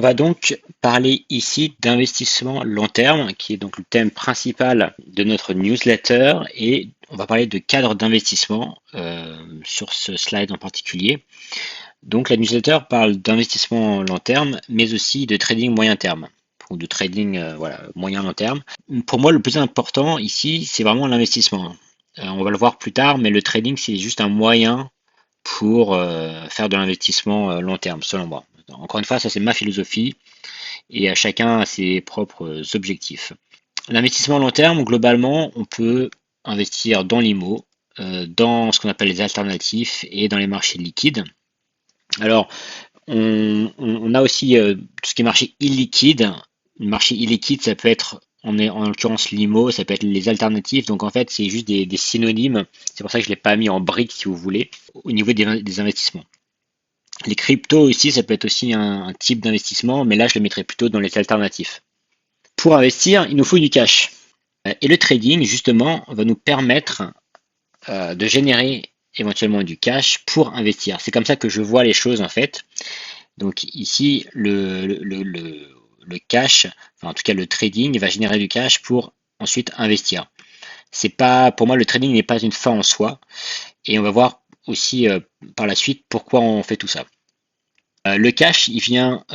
va donc parler ici d'investissement long terme, qui est donc le thème principal de notre newsletter, et on va parler de cadre d'investissement sur ce slide en particulier. Donc la newsletter parle d'investissement long terme, mais aussi de trading moyen terme, ou de trading voilà, moyen long terme. Pour moi, le plus important ici, c'est vraiment l'investissement. On va le voir plus tard, mais le trading, c'est juste un moyen pour faire de l'investissement long terme, selon moi. Encore une fois, ça c'est ma philosophie et à chacun a ses propres objectifs. L'investissement long terme, globalement, on peut investir dans l'IMO, dans ce qu'on appelle les alternatifs et dans les marchés liquides. Alors, on a aussi tout ce qui est marché illiquide. Le marché illiquide, ça peut être, en l'occurrence l'IMO, ça peut être les alternatifs. Donc en fait, c'est juste des synonymes. C'est pour ça que je ne l'ai pas mis en brique, si vous voulez, au niveau des investissements. Les cryptos aussi, ça peut être aussi un type d'investissement, mais là, je le mettrais plutôt dans les alternatifs. Pour investir, il nous faut du cash. Et le trading, justement, va nous permettre de générer éventuellement du cash pour investir. C'est comme ça que je vois les choses en fait. Donc ici, le cash, enfin en tout cas le trading, va générer du cash pour ensuite investir. C'est pas, pour moi, le trading n'est pas une fin en soi. Et on va voir aussi par la suite pourquoi on fait tout ça. Le cash, il vient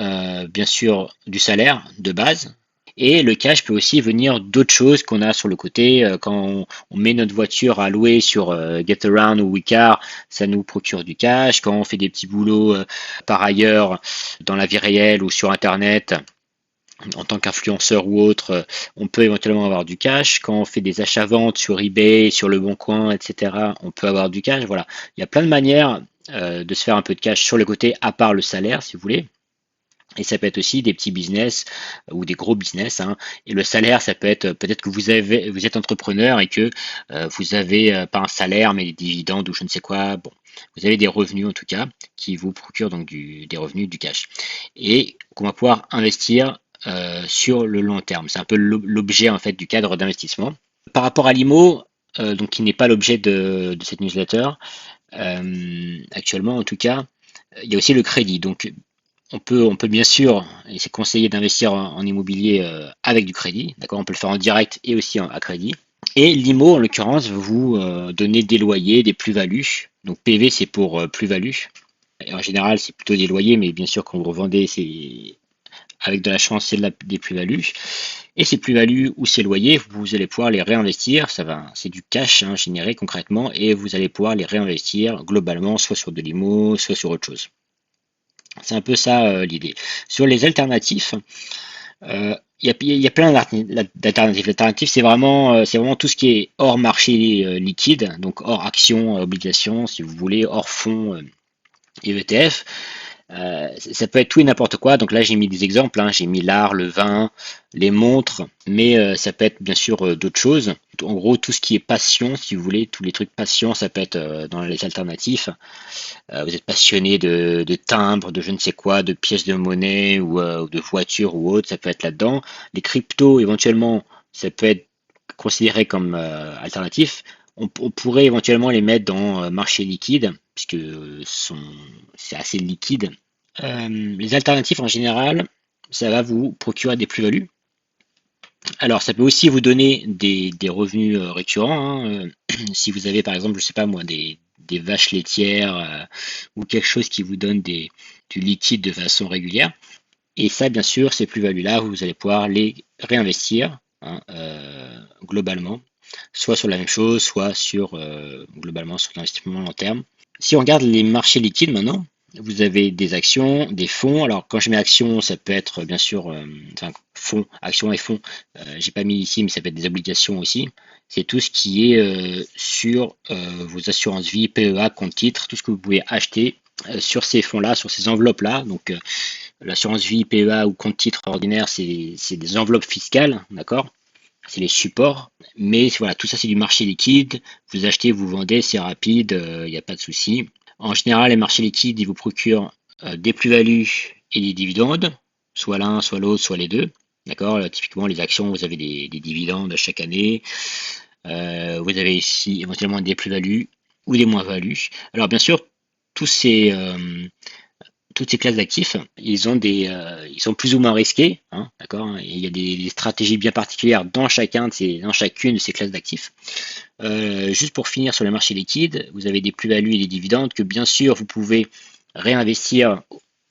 bien sûr du salaire de base. Et le cash peut aussi venir d'autres choses qu'on a sur le côté. Quand on met notre voiture à louer sur GetAround ou Wecar, ça nous procure du cash. Quand on fait des petits boulots par ailleurs dans la vie réelle ou sur Internet, en tant qu'influenceur ou autre, on peut éventuellement avoir du cash. Quand on fait des achats-ventes sur eBay, sur Le Bon Coin, etc., on peut avoir du cash. Voilà, il y a plein de manières de se faire un peu de cash sur le côté, à part le salaire, si vous voulez. Et ça peut être aussi des petits business ou des gros business, hein. Et le salaire, ça peut être peut-être que vous êtes entrepreneur et que vous avez pas un salaire mais des dividendes ou je ne sais quoi. Bon, vous avez des revenus en tout cas qui vous procurent donc des revenus, du cash, et qu'on va pouvoir investir sur le long terme. C'est un peu l'objet en fait du cadre d'investissement. Par rapport à l'IMO, donc qui n'est pas l'objet de cette newsletter actuellement en tout cas, il y a aussi le crédit. Donc on peut bien sûr, et c'est conseillé d'investir en immobilier avec du crédit, d'accord? On peut le faire en direct et aussi à crédit. Et l'IMO, en l'occurrence, va vous donner des loyers, des plus-values. Donc PV, c'est pour plus-value. Et en général, c'est plutôt des loyers, mais bien sûr, quand vous revendez, c'est avec de la chance, c'est des plus-values. Et ces plus-values ou ces loyers, vous allez pouvoir les réinvestir. C'est du cash hein, généré concrètement, et vous allez pouvoir les réinvestir globalement, soit sur de l'IMO, soit sur autre chose. C'est un peu ça l'idée. Sur les alternatifs, il y a plein d'alternatives. L'alternative, c'est vraiment tout ce qui est hors marché liquide, donc hors actions, obligations, si vous voulez, hors fonds et ETF. Ça peut être tout et n'importe quoi. Donc là, j'ai mis des exemples, hein. J'ai mis l'art, le vin, les montres, mais ça peut être bien sûr d'autres choses. En gros, tout ce qui est passion, si vous voulez, tous les trucs passion, ça peut être dans les alternatifs. Vous êtes passionné de timbres, de je ne sais quoi, de pièces de monnaie ou de voitures ou autre, ça peut être là-dedans. Les cryptos, éventuellement, ça peut être considéré comme alternatif. On pourrait éventuellement les mettre dans marché liquide, puisque c'est assez liquide. Les alternatifs en général, ça va vous procurer des plus-values. Alors, ça peut aussi vous donner des revenus récurrents, hein. Si vous avez par exemple, je sais pas moi, des vaches laitières ou quelque chose qui vous donne du liquide de façon régulière. Et ça, bien sûr, ces plus-values-là, vous allez pouvoir les réinvestir hein, globalement, soit sur la même chose, soit globalement sur l'investissement long terme. Si on regarde les marchés liquides maintenant, vous avez des actions, des fonds. Alors quand je mets actions, ça peut être bien sûr, enfin fonds, actions et fonds. J'ai pas mis ici, mais ça peut être des obligations aussi. C'est tout ce qui est sur vos assurances vie, PEA, compte titres, tout ce que vous pouvez acheter sur ces fonds-là, sur ces enveloppes-là. Donc l'assurance vie, PEA ou compte titre ordinaire, c'est des enveloppes fiscales, d'accord? C'est les supports. Mais voilà, tout ça c'est du marché liquide. Vous achetez, vous vendez, c'est rapide, il n'y a pas de souci. En général, les marchés liquides, ils vous procurent des plus-values et des dividendes, soit l'un, soit l'autre, soit les deux. D'accord? Typiquement, les actions, vous avez des dividendes chaque année. Vous avez ici éventuellement des plus-values ou des moins-values. Alors, bien sûr, tous ces, toutes ces classes d'actifs, ils sont plus ou moins risqués, hein, d'accord. Et il y a des stratégies bien particulières dans chacune de ces classes d'actifs. Juste pour finir sur le marché liquide, vous avez des plus-values et des dividendes que bien sûr vous pouvez réinvestir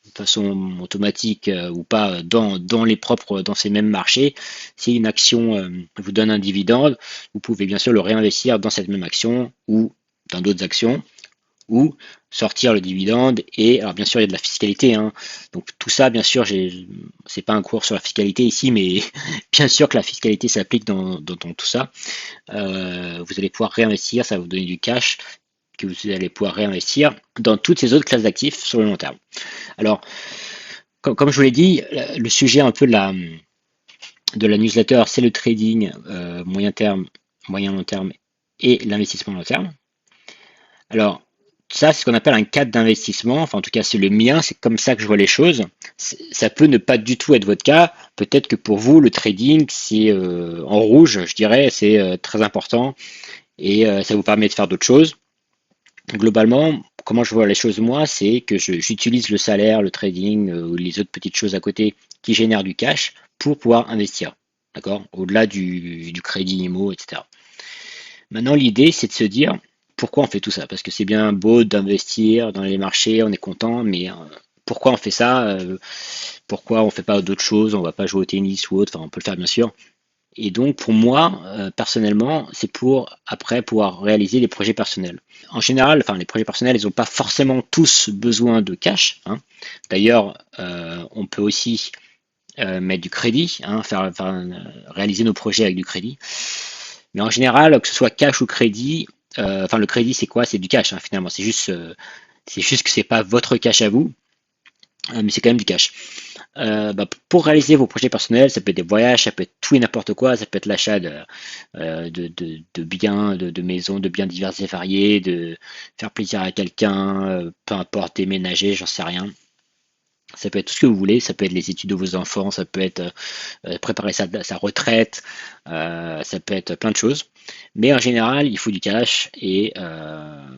de façon automatique ou pas dans ces mêmes marchés. Si une action vous donne un dividende, vous pouvez bien sûr le réinvestir dans cette même action ou dans d'autres actions ou sortir le dividende. Et alors bien sûr il y a de la fiscalité, hein. Donc tout ça bien sûr c'est pas un cours sur la fiscalité ici, mais bien sûr que la fiscalité s'applique dans tout ça. Vous allez pouvoir réinvestir, ça va vous donner du cash que vous allez pouvoir réinvestir dans toutes ces autres classes d'actifs sur le long terme. Alors comme je vous l'ai dit, le sujet un peu de la newsletter, c'est le trading moyen terme, moyen long terme et l'investissement long terme. Alors ça, c'est ce qu'on appelle un cadre d'investissement. Enfin, en tout cas, c'est le mien. C'est comme ça que je vois les choses. Ça peut ne pas du tout être votre cas. Peut-être que pour vous, le trading, c'est en rouge, je dirais, c'est très important et ça vous permet de faire d'autres choses. Globalement, comment je vois les choses moi, c'est que j'utilise le salaire, le trading ou les autres petites choses à côté qui génèrent du cash pour pouvoir investir. D'accord? Au-delà du crédit IMO, etc. Maintenant, l'idée, c'est de se dire pourquoi on fait tout ça? Parce que c'est bien beau d'investir dans les marchés, on est content, mais pourquoi on fait ça? Pourquoi on fait pas d'autres choses? On va pas jouer au tennis ou autre, enfin on peut le faire bien sûr. Et donc pour moi, personnellement, c'est pour après pouvoir réaliser des projets personnels. En général, enfin les projets personnels, ils n'ont pas forcément tous besoin de cash, hein. D'ailleurs, on peut aussi mettre du crédit, hein, réaliser nos projets avec du crédit. Mais en général, que ce soit cash ou crédit, enfin le crédit c'est quoi? C'est du cash, hein, finalement. C'est juste que c'est pas votre cash à vous, mais c'est quand même du cash. Pour réaliser vos projets personnels, ça peut être des voyages, ça peut être tout et n'importe quoi, ça peut être l'achat de biens, de maisons, de biens divers et variés, de faire plaisir à quelqu'un, peu importe, déménager, j'en sais rien. Ça peut être tout ce que vous voulez, ça peut être les études de vos enfants, ça peut être préparer sa retraite, ça peut être plein de choses. Mais en général, il faut du cash et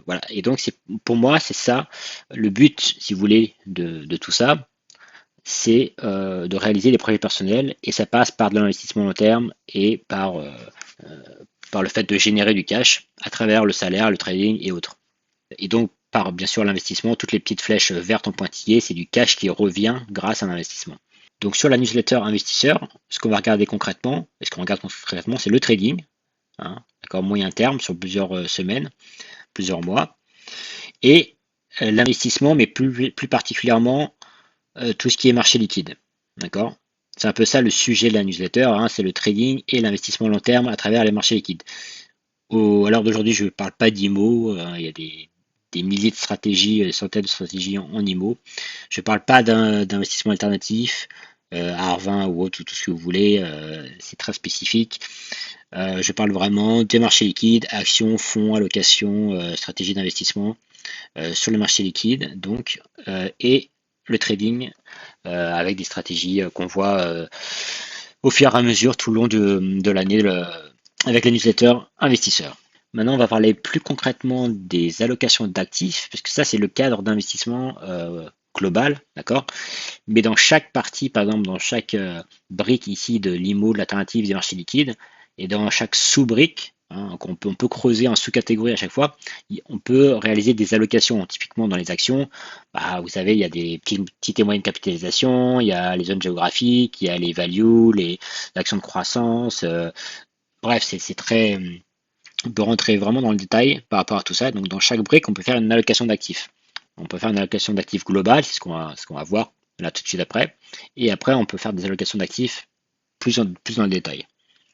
voilà. Et donc, pour moi, c'est ça le but, si vous voulez, de tout ça, c'est de réaliser des projets personnels et ça passe par de l'investissement long terme et par le fait de générer du cash à travers le salaire, le trading et autres. Et donc, par bien sûr l'investissement, toutes les petites flèches vertes en pointillé, c'est du cash qui revient grâce à l'investissement. Donc sur la newsletter investisseur, ce qu'on va regarder concrètement, et ce qu'on regarde concrètement, c'est le trading, hein, d'accord, moyen terme sur plusieurs semaines, plusieurs mois, et l'investissement, mais plus particulièrement tout ce qui est marché liquide, d'accord. C'est un peu ça le sujet de la newsletter, hein, c'est le trading et l'investissement long terme à travers les marchés liquides. À l'heure d'aujourd'hui, je ne parle pas d'IMO, il y a des milliers de stratégies, des centaines de stratégies en IMO. Je ne parle pas d'investissement alternatif, AR20 ou autre, tout ce que vous voulez, c'est très spécifique. Je parle vraiment des marchés liquides, actions, fonds, allocations, stratégies d'investissement sur le marché liquide, donc, et le trading avec des stratégies qu'on voit au fur et à mesure tout le long de l'année avec les newsletters investisseurs. Maintenant, on va parler plus concrètement des allocations d'actifs, puisque ça, c'est le cadre d'investissement global, d'accord? Mais dans chaque partie, par exemple, dans chaque brique ici de l'IMO, de l'alternative, des marchés liquides, et dans chaque sous-brique, hein, on peut creuser en sous-catégorie à chaque fois, on peut réaliser des allocations. Typiquement, dans les actions, vous savez, il y a des petites et moyennes capitalisations, il y a les zones géographiques, il y a les values, les actions de croissance. Bref, c'est très. On peut rentrer vraiment dans le détail par rapport à tout ça. Donc, dans chaque brique, on peut faire une allocation d'actifs. On peut faire une allocation d'actifs globale, c'est ce qu'on va voir là tout de suite après. Et après, on peut faire des allocations d'actifs plus dans le détail.